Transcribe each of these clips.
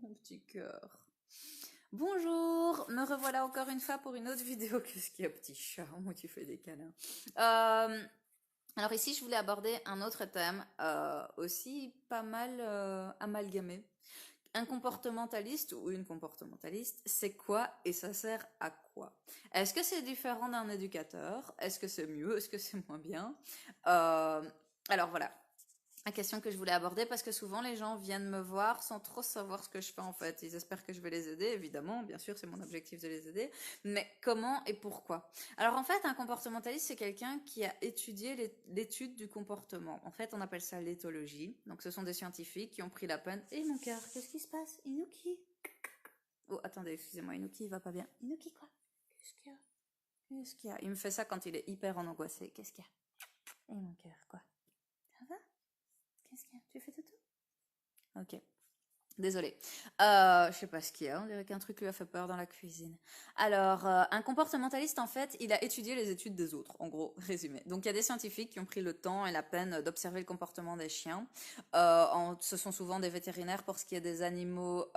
mon petit cœur. Bonjour, me revoilà encore une fois pour une autre vidéo. Qu'est-ce qu'il y a, petit chat? Moi, tu fais des câlins. Euh, alors ici, je voulais aborder un autre thème, aussi pas mal amalgamé. Un comportementaliste ou une comportementaliste, c'est quoi et ça sert à quoi? Est-ce que c'est différent d'un éducateur? Est-ce que c'est mieux? Est-ce que c'est moins bien? Euh, alors voilà, la question que je voulais aborder parce que souvent les gens viennent me voir sans trop savoir ce que je fais en fait. Ils espèrent que je vais les aider, évidemment, bien sûr, c'est mon objectif de les aider, mais comment et pourquoi? Alors en fait, un comportementaliste, c'est quelqu'un qui a étudié l'étude du comportement. En fait, on appelle ça l'éthologie. Donc ce sont des scientifiques qui ont pris la peine. Et mon cœur, qu'est-ce qui se passe? Inuki? Oh, attendez, excusez-moi, Inuki, il va pas bien. Inuki, quoi? Qu'est-ce qu'il y a? Qu'est-ce qu'il y a? Il me fait ça quand il est hyper en angoissé. Qu'est-ce qu'il y a? Et mon cœur, quoi? Ça va? Qu'est-ce qu'il y a? Tu fais tout? Ok. Désolée. Je sais pas ce qu'il y a. On dirait qu'un truc lui a fait peur dans la cuisine. Alors, un comportementaliste, en fait, il a étudié les études des autres, en gros, résumé. Donc, il y a des scientifiques qui ont pris le temps et la peine d'observer le comportement des chiens. Ce sont souvent des vétérinaires pour ce qui est des animaux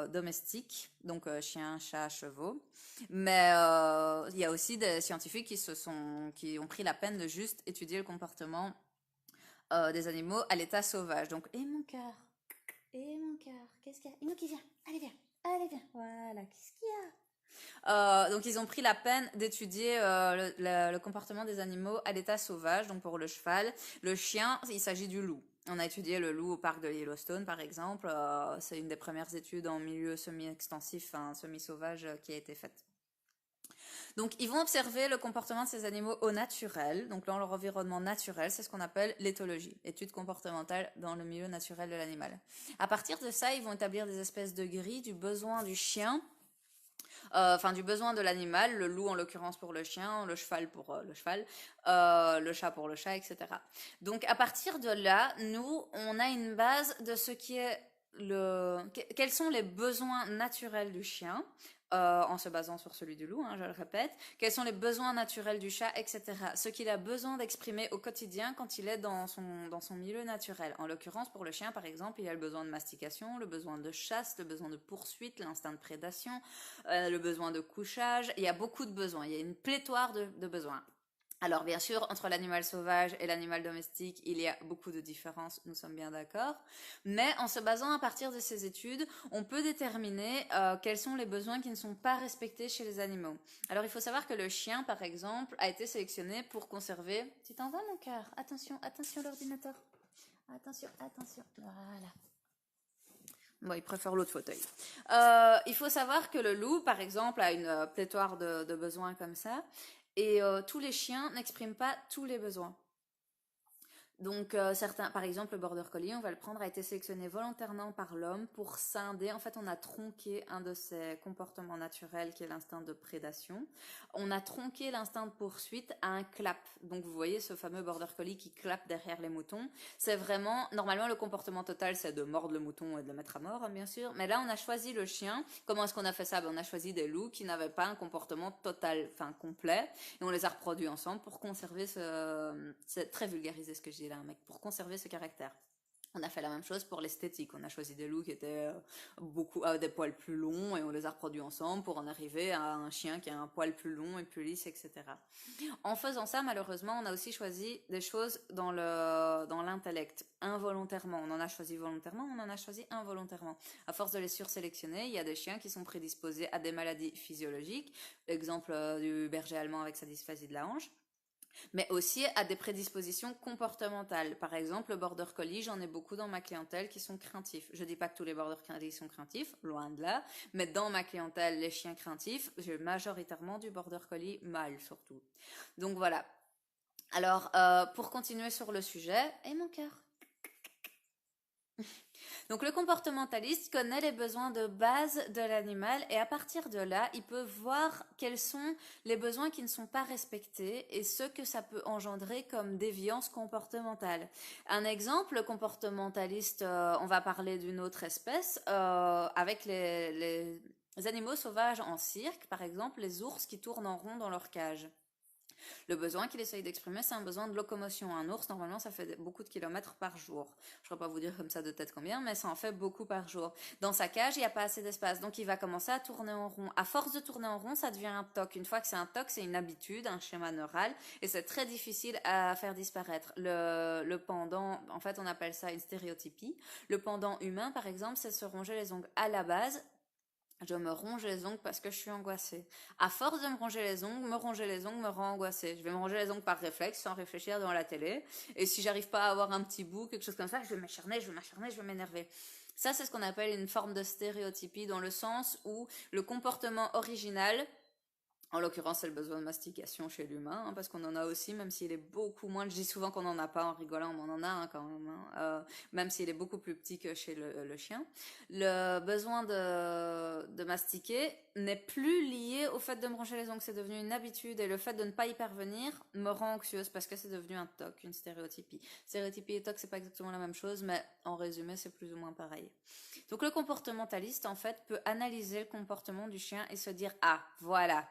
domestiques, donc chiens, chats, chevaux. Mais il y a aussi des scientifiques qui ont pris la peine de juste étudier le comportement des animaux à l'état sauvage. Donc, et mon cœur? Et mon cœur, qu'est-ce qu'il y a? Inuki, viens, allez, viens, allez, viens. Voilà, qu'est-ce qu'il y a? Donc, ils ont pris la peine d'étudier le comportement des animaux à l'état sauvage. Donc, pour le cheval, le chien, il s'agit du loup. On a étudié le loup au parc de Yellowstone, par exemple. C'est une des premières études en milieu semi-extensif, enfin, semi-sauvage qui a été faite. Donc, ils vont observer le comportement de ces animaux au naturel, donc dans leur environnement naturel, c'est ce qu'on appelle l'éthologie, étude comportementale dans le milieu naturel de l'animal. À partir de ça, ils vont établir des espèces de grilles du besoin du chien, enfin du besoin de l'animal, le loup en l'occurrence pour le chien, le cheval pour le cheval, le chat pour le chat, etc. Donc à partir de là, nous, on a une base de ce qui est quels sont les besoins naturels du chien, en se basant sur celui du loup, hein, je le répète, quels sont les besoins naturels du chat, etc. Ce qu'il a besoin d'exprimer au quotidien quand il est dans son milieu naturel. En l'occurrence, pour le chien, par exemple, il a le besoin de mastication, le besoin de chasse, le besoin de poursuite, l'instinct de prédation, le besoin de couchage. Il y a beaucoup de besoins, il y a une pléthore de besoins. Alors bien sûr, entre l'animal sauvage et l'animal domestique, il y a beaucoup de différences, nous sommes bien d'accord. Mais en se basant à partir de ces études, on peut déterminer quels sont les besoins qui ne sont pas respectés chez les animaux. Alors il faut savoir que le chien, par exemple, a été sélectionné pour conserver... Tu t'en vas mon cœur? Attention, attention l'ordinateur. Attention, attention. Voilà. Bon, il préfère l'autre fauteuil. Il faut savoir que le loup, par exemple, a une pléthore de besoins comme ça. Et tous les chiens n'expriment pas tous les besoins. Donc certains, par exemple le border collie, on va le prendre, a été sélectionné volontairement par l'homme pour scinder. En fait, on a tronqué un de ses comportements naturels qui est l'instinct de prédation. On a tronqué l'instinct de poursuite à un clap. Donc vous voyez ce fameux border collie qui clappe derrière les moutons. C'est vraiment, normalement le comportement total c'est de mordre le mouton et de le mettre à mort, hein, bien sûr. Mais là on a choisi le chien. Comment est-ce qu'on a fait ça? On a choisi des loups qui n'avaient pas un comportement total, enfin complet. Et on les a reproduits ensemble pour conserver c'est très vulgarisé ce que je dis là, mec, pour conserver ce caractère. On a fait la même chose pour l'esthétique. On a choisi des loups qui étaient beaucoup des poils plus longs et on les a reproduits ensemble pour en arriver à un chien qui a un poil plus long et plus lisse, etc. En faisant ça, malheureusement, on a aussi choisi des choses dans l'intellect, involontairement. On en a choisi volontairement, on en a choisi involontairement. À force de les sursélectionner, il y a des chiens qui sont prédisposés à des maladies physiologiques, exemple du berger allemand avec sa dysphasie de la hanche, mais aussi à des prédispositions comportementales. Par exemple, le border collie, j'en ai beaucoup dans ma clientèle qui sont craintifs. Je dis pas que tous les border collies sont craintifs, loin de là, mais dans ma clientèle, les chiens craintifs, j'ai majoritairement du border collie mâle surtout. Donc voilà. Alors, pour continuer sur le sujet, et mon cœur. Donc le comportementaliste connaît les besoins de base de l'animal et à partir de là, il peut voir quels sont les besoins qui ne sont pas respectés et ce que ça peut engendrer comme déviance comportementale. Un exemple, le comportementaliste, on va parler d'une autre espèce, avec les animaux sauvages en cirque, par exemple les ours qui tournent en rond dans leur cage. Le besoin qu'il essaye d'exprimer, c'est un besoin de locomotion. Un ours, normalement, ça fait beaucoup de kilomètres par jour. Je ne vais pas vous dire comme ça de tête combien, mais ça en fait beaucoup par jour. Dans sa cage, il n'y a pas assez d'espace, donc il va commencer à tourner en rond. À force de tourner en rond, ça devient un toc. Une fois que c'est un toc, c'est une habitude, un schéma neural, et c'est très difficile à faire disparaître. Le pendant, en fait, on appelle ça une stéréotypie. Le pendant humain, par exemple, c'est se ronger les ongles. À la base, je me ronge les ongles parce que je suis angoissée. À force de me ronger les ongles, me rend angoissée. Je vais me ronger les ongles par réflexe, sans réfléchir devant la télé. Et si j'arrive pas à avoir un petit bout, quelque chose comme ça, je vais m'acharner, je vais m'énerver. Ça, c'est ce qu'on appelle une forme de stéréotypie, dans le sens où le comportement original, en l'occurrence, c'est le besoin de mastication chez l'humain, hein, parce qu'on en a aussi, même s'il est beaucoup moins. Je dis souvent qu'on n'en a pas en rigolant, mais on en a hein, quand même, hein, même s'il est beaucoup plus petit que chez le chien. Le besoin de mastiquer n'est plus lié au fait de me ronger les ongles, c'est devenu une habitude, et le fait de ne pas y parvenir me rend anxieuse parce que c'est devenu un toc, une stéréotypie. Stéréotypie et toc, c'est pas exactement la même chose, mais en résumé, c'est plus ou moins pareil. Donc le comportementaliste, en fait, peut analyser le comportement du chien et se dire, ah, voilà,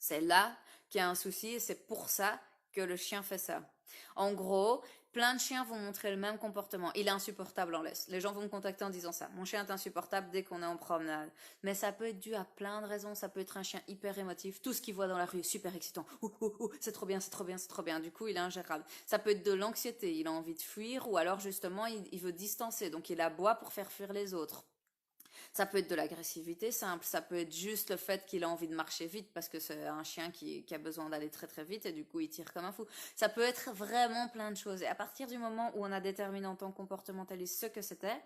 c'est là qu'il y a un souci et c'est pour ça que le chien fait ça. En gros, plein de chiens vont montrer le même comportement. Il est insupportable en laisse. Les gens vont me contacter en disant ça. Mon chien est insupportable dès qu'on est en promenade. Mais ça peut être dû à plein de raisons. Ça peut être un chien hyper émotif. Tout ce qu'il voit dans la rue est super excitant. Ouh, ouh, ouh, c'est trop bien, c'est trop bien, c'est trop bien. Du coup, il est ingérable. Ça peut être de l'anxiété. Il a envie de fuir ou alors justement, il veut distancer. Donc il aboie pour faire fuir les autres. Ça peut être de l'agressivité simple, ça peut être juste le fait qu'il a envie de marcher vite parce que c'est un chien qui a besoin d'aller très très vite et du coup il tire comme un fou. Ça peut être vraiment plein de choses. Et à partir du moment où on a déterminé en tant que comportementaliste ce que c'était,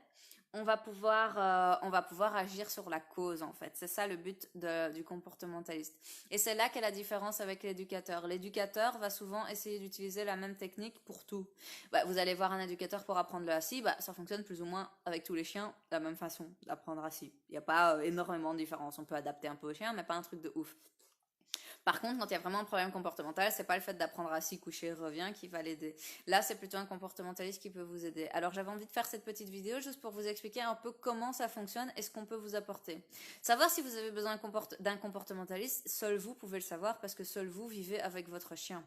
on va pouvoir agir sur la cause en fait. C'est ça le but du comportementaliste. Et c'est là qu'est la différence avec l'éducateur. L'éducateur va souvent essayer d'utiliser la même technique pour tout. Bah, vous allez voir un éducateur pour apprendre le assis, bah, ça fonctionne plus ou moins avec tous les chiens de la même façon d'apprendre assis. Il n'y a pas énormément de différence. On peut adapter un peu au chien, mais pas un truc de ouf. Par contre, quand il y a vraiment un problème comportemental, c'est pas le fait d'apprendre à s'y coucher revient qui va l'aider. Là, c'est plutôt un comportementaliste qui peut vous aider. Alors, j'avais envie de faire cette petite vidéo juste pour vous expliquer un peu comment ça fonctionne et ce qu'on peut vous apporter. Savoir si vous avez besoin d'un comportementaliste, seul vous pouvez le savoir parce que seul vous vivez avec votre chien.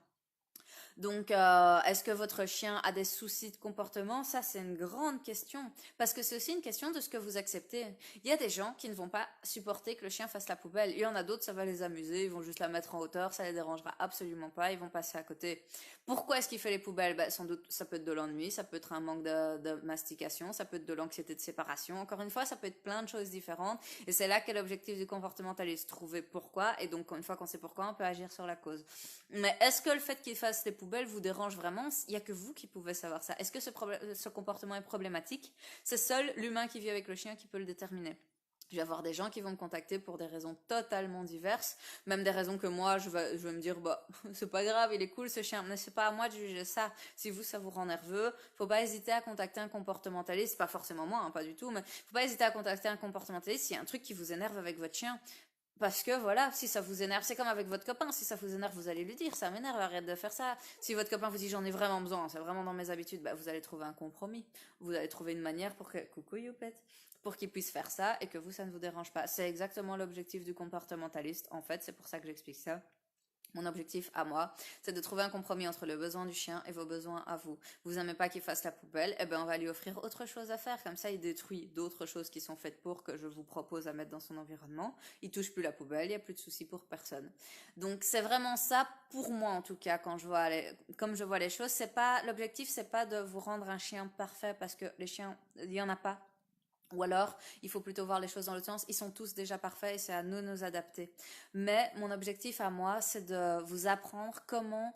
Donc, est-ce que votre chien a des soucis de comportement? Ça, c'est une grande question. Parce que c'est aussi une question de ce que vous acceptez. Il y a des gens qui ne vont pas supporter que le chien fasse la poubelle. Il y en a d'autres, ça va les amuser. Ils vont juste la mettre en hauteur. Ça les dérangera absolument pas. Ils vont passer à côté. Pourquoi est-ce qu'il fait les poubelles? Bah, sans doute, ça peut être de l'ennui. Ça peut être un manque de mastication. Ça peut être de l'anxiété de séparation. Encore une fois, ça peut être plein de choses différentes. Et c'est là qu'est l'objectif du comportementaliste. Trouver pourquoi. Et donc, une fois qu'on sait pourquoi, on peut agir sur la cause. Mais est-ce que le fait qu'il fasse les poubelles vous dérange vraiment? Il n'y a que vous qui pouvez savoir ça. Est-ce que ce comportement est problématique? C'est seul l'humain qui vit avec le chien qui peut le déterminer. Je vais avoir des gens qui vont me contacter pour des raisons totalement diverses, même des raisons que moi je vais me dire bah c'est pas grave, il est cool ce chien, mais c'est pas à moi de juger ça. Si vous ça vous rend nerveux, faut pas hésiter à contacter un comportementaliste, pas forcément moi, hein, pas du tout, mais faut pas hésiter à contacter un comportementaliste s'il y a un truc qui vous énerve avec votre chien. Parce que voilà, si ça vous énerve, c'est comme avec votre copain, si ça vous énerve, vous allez lui dire, ça m'énerve, arrête de faire ça. Si votre copain vous dit j'en ai vraiment besoin, c'est vraiment dans mes habitudes, bah, vous allez trouver un compromis. Vous allez trouver une manière pour que, coucou Youpette, pour qu'il puisse faire ça et que vous, ça ne vous dérange pas. C'est exactement l'objectif du comportementaliste, en fait, c'est pour ça que j'explique ça. Mon objectif à moi, c'est de trouver un compromis entre le besoin du chien et vos besoins à vous. Vous n'aimez pas qu'il fasse la poubelle, eh ben on va lui offrir autre chose à faire. Comme ça, il détruit d'autres choses qui sont faites pour que je vous propose à mettre dans son environnement. Il touche plus la poubelle, il n'y a plus de soucis pour personne. Donc c'est vraiment ça pour moi en tout cas quand je vois comme je vois les choses. C'est pas l'objectif, c'est pas de vous rendre un chien parfait parce que les chiens, il y en a pas. Ou alors, il faut plutôt voir les choses dans l'autre sens. Ils sont tous déjà parfaits et c'est à nous de nous adapter. Mais mon objectif à moi, c'est de vous apprendre comment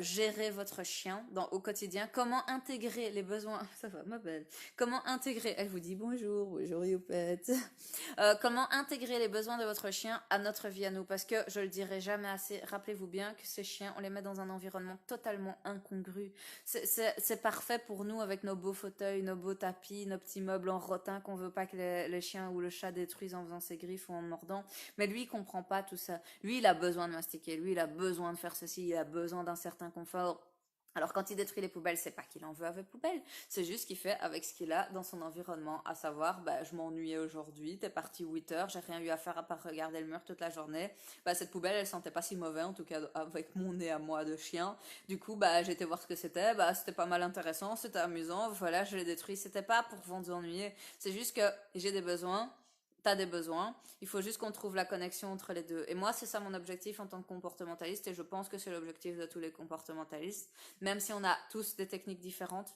gérer votre chien au quotidien, comment intégrer les besoins. Ça va, ma belle. Comment intégrer. Elle vous dit bonjour, bonjour Youpette. Comment intégrer les besoins de votre chien à notre vie à nous. Parce que je le dirai jamais assez. Rappelez-vous bien que ces chiens, on les met dans un environnement totalement incongru. C'est parfait pour nous avec nos beaux fauteuils, nos beaux tapis, nos petits meubles en rotin qu'on veut pas que les chiens ou le chat détruisent en faisant ses griffes ou en mordant. Mais lui, il comprend pas tout ça. Lui, il a besoin de mastiquer. Lui, il a besoin de faire ceci. Il a besoin d'un certain confort. Alors quand il détruit les poubelles, c'est pas qu'il en veut avec poubelle, c'est juste qu'il fait avec ce qu'il a dans son environnement, à savoir, bah, je m'ennuyais aujourd'hui, t'es parti 8 heures, j'ai rien eu à faire à part regarder le mur toute la journée. Bah, cette poubelle, elle sentait pas si mauvais, en tout cas avec mon nez à moi de chien. Du coup, bah, j'ai été voir ce que c'était, bah, c'était pas mal intéressant, c'était amusant, voilà, je l'ai détruit. C'était pas pour vous ennuyer, c'est juste que j'ai des besoins. T'as des besoins, il faut juste qu'on trouve la connexion entre les deux. Et moi, c'est ça mon objectif en tant que comportementaliste, et je pense que c'est l'objectif de tous les comportementalistes. Même si on a tous des techniques différentes,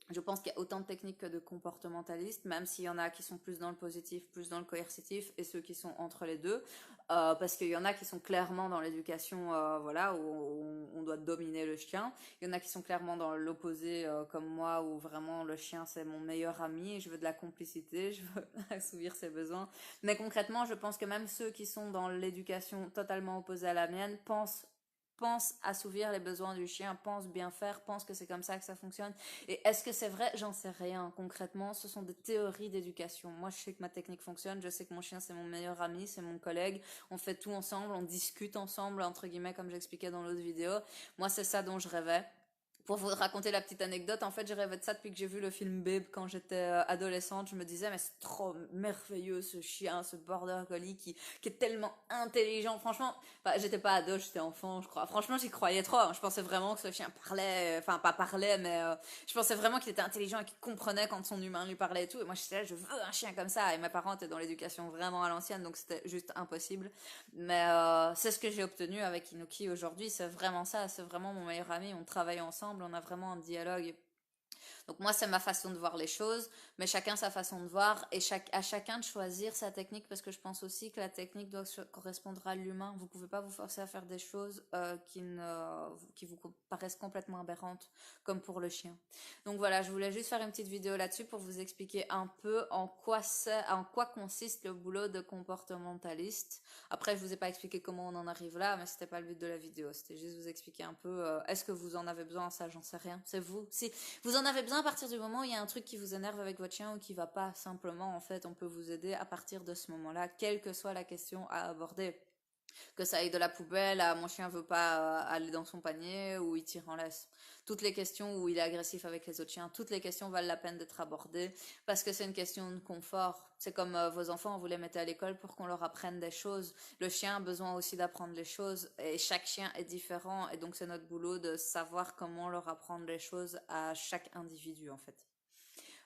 je pense qu'il y a autant de techniques que de comportementalistes, même s'il y en a qui sont plus dans le positif, plus dans le coercitif, et ceux qui sont entre les deux. Parce qu'il y en a qui sont clairement dans l'éducation, voilà, où on doit dominer le chien. Il y en a qui sont clairement dans l'opposé, comme moi, où vraiment le chien c'est mon meilleur ami, et je veux de la complicité, je veux assouvir ses besoins. Mais concrètement, je pense que même ceux qui sont dans l'éducation totalement opposée à la mienne pensent assouvir les besoins du chien, pensent bien faire, pensent que c'est comme ça que ça fonctionne. Et est-ce que c'est vrai? J'en sais rien. Concrètement, ce sont des théories d'éducation. Moi, je sais que ma technique fonctionne, je sais que mon chien, c'est mon meilleur ami, c'est mon collègue. On fait tout ensemble, on discute ensemble, entre guillemets, comme j'expliquais dans l'autre vidéo. Moi, c'est ça dont je rêvais. Pour vous raconter la petite anecdote, en fait, j'ai rêvé de ça depuis que j'ai vu le film Babe quand j'étais adolescente. Je me disais, mais c'est trop merveilleux ce chien, ce border collie qui est tellement intelligent. Franchement, enfin, j'étais pas ado, j'étais enfant, je crois. Franchement, j'y croyais trop, hein. Je pensais vraiment que ce chien parlait, enfin, pas parlait, mais je pensais vraiment qu'il était intelligent et qu'il comprenait quand son humain lui parlait et tout. Et moi, j'étais là, je veux un chien comme ça. Et mes parents étaient dans l'éducation vraiment à l'ancienne, donc c'était juste impossible. Mais c'est ce que j'ai obtenu avec Inuki aujourd'hui. C'est vraiment ça. C'est vraiment mon meilleur ami. On travaille ensemble. On a vraiment un dialogue. Donc moi, c'est ma façon de voir les choses, mais chacun sa façon de voir et à chacun de choisir sa technique parce que je pense aussi que la technique doit correspondre à l'humain. Vous pouvez pas vous forcer à faire des choses qui vous paraissent complètement aberrantes, comme pour le chien. Donc voilà, je voulais juste faire une petite vidéo là-dessus pour vous expliquer un peu en quoi consiste le boulot de comportementaliste. Après, je vous ai pas expliqué comment on en arrive là, mais c'était pas le but de la vidéo. C'était juste vous expliquer un peu. Est-ce que vous en avez besoin? Ça, j'en sais rien. C'est vous. Si vous en avez besoin à partir du moment où il y a un truc qui vous énerve avec votre chien ou qui va pas, simplement, en fait, on peut vous aider à partir de ce moment-là, quelle que soit la question à aborder. Que ça aille de la poubelle à mon chien veut pas aller dans son panier ou il tire en laisse. Toutes les questions où il est agressif avec les autres chiens, toutes les questions valent la peine d'être abordées parce que c'est une question de confort. C'est comme vos enfants, vous les mettez à l'école pour qu'on leur apprenne des choses. Le chien a besoin aussi d'apprendre les choses et chaque chien est différent et donc c'est notre boulot de savoir comment leur apprendre les choses à chaque individu en fait.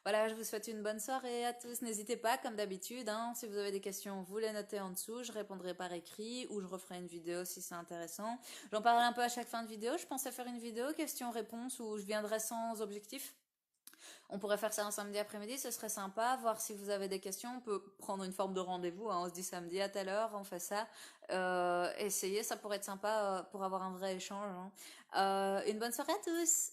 Voilà, je vous souhaite une bonne soirée à tous. N'hésitez pas, comme d'habitude, hein, si vous avez des questions, vous les notez en dessous. Je répondrai par écrit ou je referai une vidéo si c'est intéressant. J'en parle un peu à chaque fin de vidéo. Je pensais faire une vidéo questions-réponses où je viendrai sans objectif. On pourrait faire ça un samedi après-midi, ce serait sympa. Voir si vous avez des questions. On peut prendre une forme de rendez-vous, hein. On se dit samedi à telle heure, on fait ça. Essayez, ça pourrait être sympa pour avoir un vrai échange, hein. Une bonne soirée à tous.